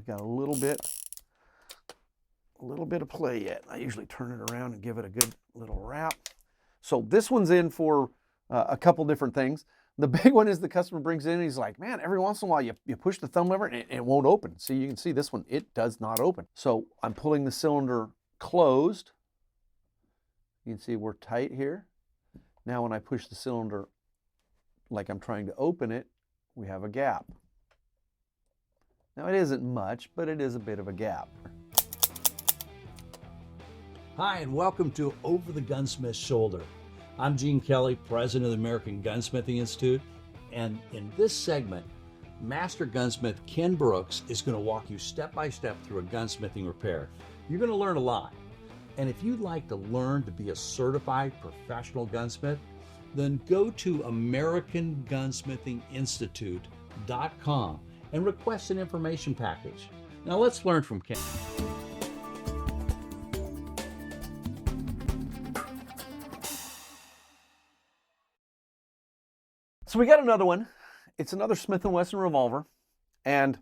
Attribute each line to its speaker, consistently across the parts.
Speaker 1: got a little bit of play yet. I usually turn it around and give it a good little wrap. So this one's in for a couple different things. The big one is the customer brings it in and he's like, man, every once in a while you push the thumb lever and it won't open. See, you can see this one, it does not open. So I'm pulling the cylinder closed. You can see we're tight here. Now when I push the cylinder like I'm trying to open it, we have a gap. Now it isn't much, but it is a bit of a gap.
Speaker 2: Hi, and welcome to Over the Gunsmith's Shoulder. I'm Gene Kelly, president of the American Gunsmithing Institute, and in this segment, Master Gunsmith Ken Brooks is going to walk you step by step through a gunsmithing repair. You're going to learn a lot, and if you'd like to learn to be a certified professional gunsmith, then go to AmericanGunsmithingInstitute.com and request an information package. Now let's learn from Ken.
Speaker 1: So we got another one. It's another Smith Wesson revolver. And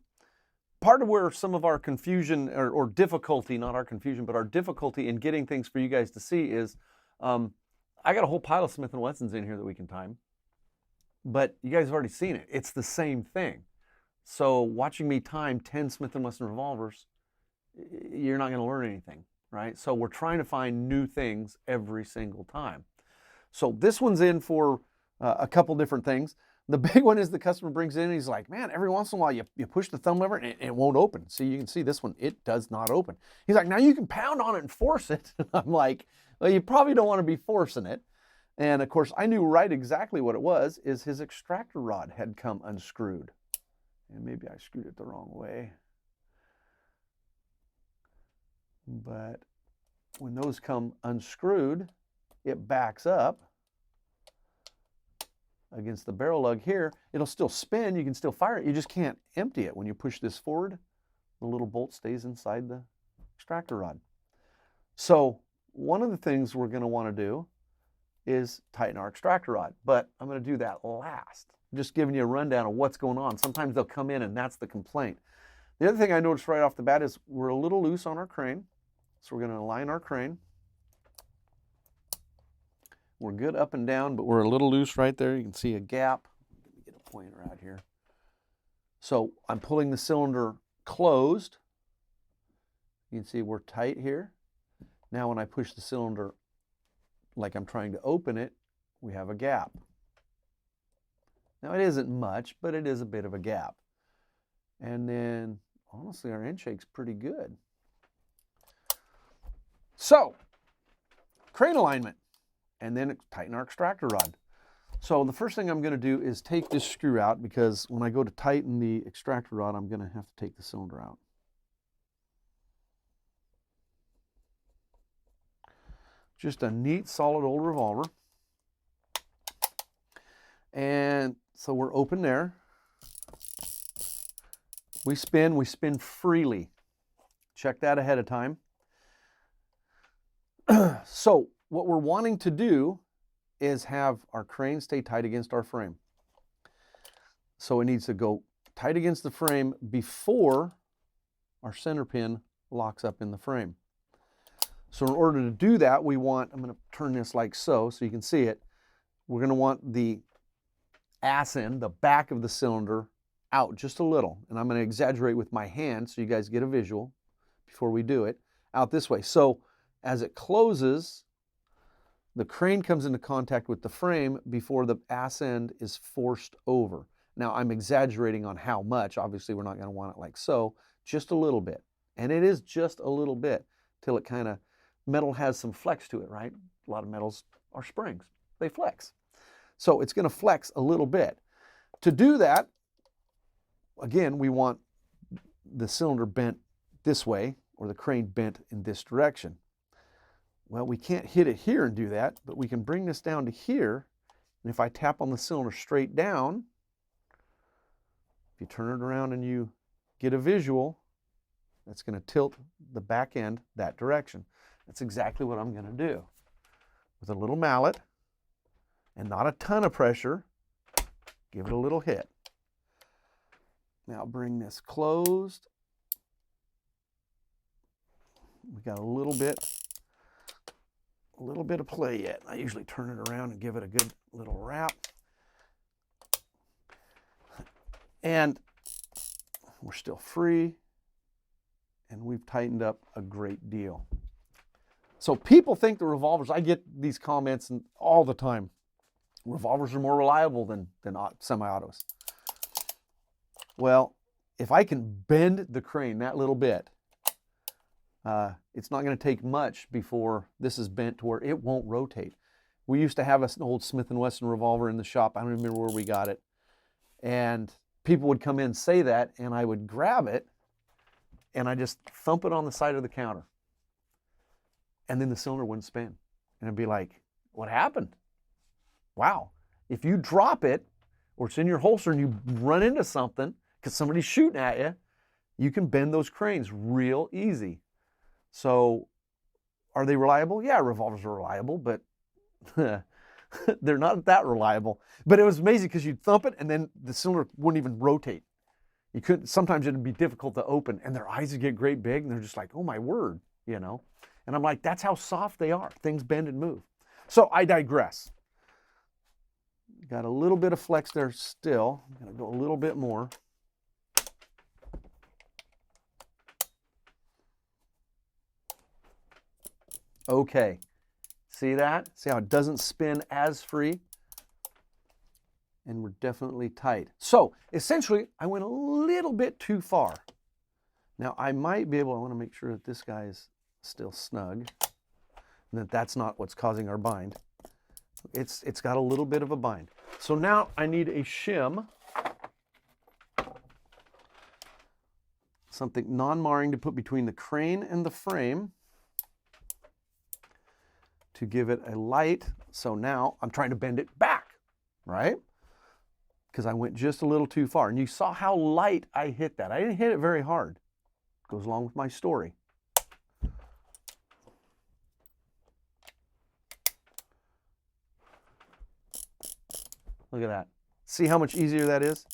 Speaker 1: part of where some of our confusion or difficulty, not our confusion, but our difficulty in getting things for you guys to see is I got a whole pile of Smith & Wessons in here that we can time. But you guys have already seen it. It's the same thing. So watching me time 10 Smith & Wesson revolvers, you're not going to learn anything, right? So we're trying to find new things every single time. So this one's in for a couple different things. The big one is the customer brings it in and he's like, man, every once in a while you push the thumb lever and it won't open. See, you can see this one, it does not open. He's like, now you can pound on it and force it. I'm like, well, you probably don't want to be forcing it. And of course, I knew right exactly what it was, is his extractor rod had come unscrewed. And maybe I screwed it the wrong way. But when those come unscrewed, it backs up against the barrel lug here. It'll still spin, you can still fire it, you just can't empty it. When you push this forward, the little bolt stays inside the extractor rod. So one of the things we're going to want to do is tighten our extractor rod, but I'm going to do that last. I'm just giving you a rundown of what's going on. Sometimes they'll come in and that's the complaint. The other thing I noticed right off the bat is we're a little loose on our crane. So we're going to align our crane. We're good up and down, but we're a little loose right there. You can see a gap. Let me get a pointer out here. So I'm pulling the cylinder closed. You can see we're tight here. Now when I push the cylinder like I'm trying to open it, we have a gap. Now it isn't much, but it is a bit of a gap. And then honestly, our Endshake's pretty good. So, crane alignment. And then tighten our extractor rod. So the first thing I'm going to do is take this screw out, because when I go to tighten the extractor rod, I'm going to have to take the cylinder out. Just a neat, solid old revolver. And so we're open there. We spin freely. Check that ahead of time. So what we're wanting to do is have our crane stay tight against our frame. So it needs to go tight against the frame before our center pin locks up in the frame. So in order to do that, I'm going to turn this like so you can see it. We're going to want the ass end, the back of the cylinder, out just a little. And I'm going to exaggerate with my hand so you guys get a visual before we do it, out this way. So as it closes, the crane comes into contact with the frame before the ass end is forced over. Now I'm exaggerating on how much. Obviously we're not going to want it like so, just a little bit. And it is just a little bit till it kind of, metal has some flex to it, right? A lot of metals are springs, they flex. So it's going to flex a little bit. To do that, again, we want the cylinder bent this way or the crane bent in this direction. Well, we can't hit it here and do that, but we can bring this down to here. And if I tap on the cylinder straight down, if you turn it around and you get a visual, that's going to tilt the back end that direction. That's exactly what I'm going to do. With a little mallet and not a ton of pressure, give it a little hit. Now bring this closed We got a little bit of play yet. I usually turn it around and give it a good little wrap. And we're still free, and we've tightened up a great deal. So people think the revolvers, I get these comments all the time, revolvers are more reliable than semi-autos. Well, if I can bend the crane that little bit, it's not going to take much before this is bent to where it won't rotate. We used to have an old Smith Wesson revolver in the shop. I don't remember where we got it. And people would come in and say that, and I would grab it, and I just thump it on the side of the counter. And then the cylinder wouldn't spin. And I'd be like, what happened? Wow. If you drop it, or it's in your holster and you run into something because somebody's shooting at you, you can bend those cranes real easy. So are they reliable? Yeah, revolvers are reliable, but they're not that reliable. But it was amazing because you'd thump it and then the cylinder wouldn't even rotate. You couldn't, sometimes it'd be difficult to open, and their eyes would get great big and they're just like, oh my word, you know? And I'm like, that's how soft they are. Things bend and move. So I digress. Got a little bit of flex there still. I'm gonna go a little bit more. Okay, see that? See how it doesn't spin as free? And we're definitely tight. So essentially, I went a little bit too far. Now I might be able, I wanna make sure that this guy is still snug and that that's not what's causing our bind. It's got a little bit of a bind. So now I need a shim, something non-marring to put between the crane and the frame to give it a light. So now I'm trying to bend it back, right? Because I went just a little too far. And you saw how light I hit that. I didn't hit it very hard. Goes along with my story. Look at that. See how much easier that is?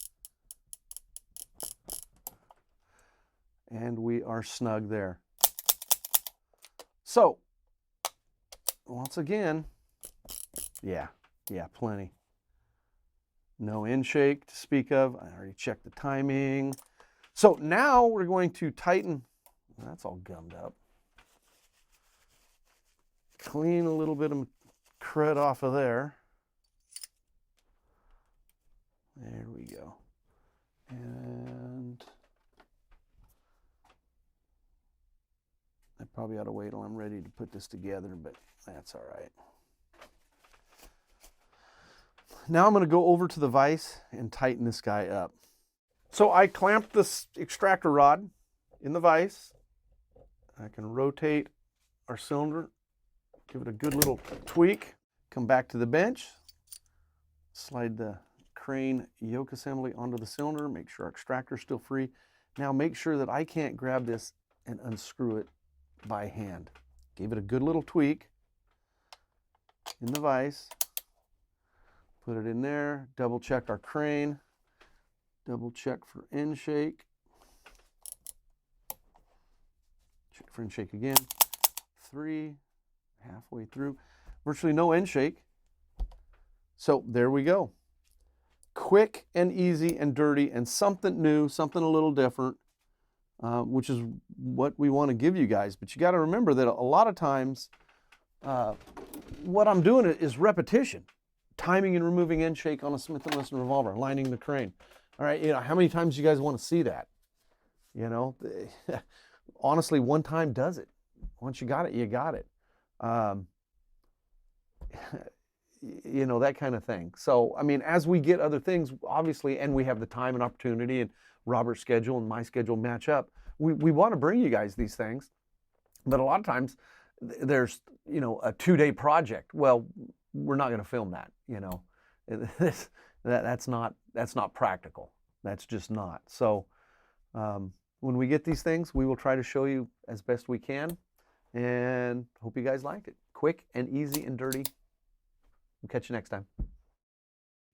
Speaker 1: And we are snug there. So, once again, yeah, plenty. No Endshake to speak of. I already checked the timing. So now we're going to tighten. That's all gummed up. Clean a little bit of crud off of there. There we go. And I probably ought to wait till I'm ready to put this together, but that's all right. Now I'm going to go over to the vise and tighten this guy up. So I clamped this extractor rod in the vise. I can rotate our cylinder, give it a good little tweak, come back to the bench, slide the crane yoke assembly onto the cylinder, make sure our extractor is still free. Now make sure that I can't grab this and unscrew it by hand. Gave it a good little tweak in the vise, put it in there, double check our crane, double check for Endshake, check for Endshake again, 3, halfway through, virtually no Endshake. So there we go. Quick and easy and dirty and something new, something a little different, which is what we want to give you guys. But you got to remember that a lot of times what I'm doing is repetition. Timing and removing Endshake on a Smith & Wesson revolver, lining the crane. All right, you know, how many times do you guys want to see that? You know, honestly, one time does it. Once you got it, you got it. You know, that kind of thing. So, I mean, as we get other things, obviously, and we have the time and opportunity, and Robert's schedule and my schedule match up, we want to bring you guys these things. But a lot of times, there's, you know, a 2-day project. Well, we're not going to film that, you know. That's not practical. That's just not. So, when we get these things, we will try to show you as best we can, and hope you guys like it. Quick and easy and dirty. We'll catch you next time.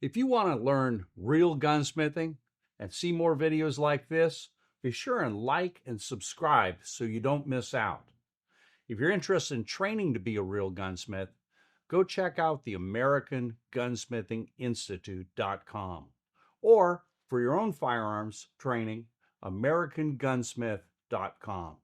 Speaker 2: If you want to learn real gunsmithing and see more videos like this, be sure and like and subscribe so you don't miss out. If you're interested in training to be a real gunsmith, go check out the AmericanGunsmithinginstitute.com. Or for your own firearms training, AmericanGunsmith.com.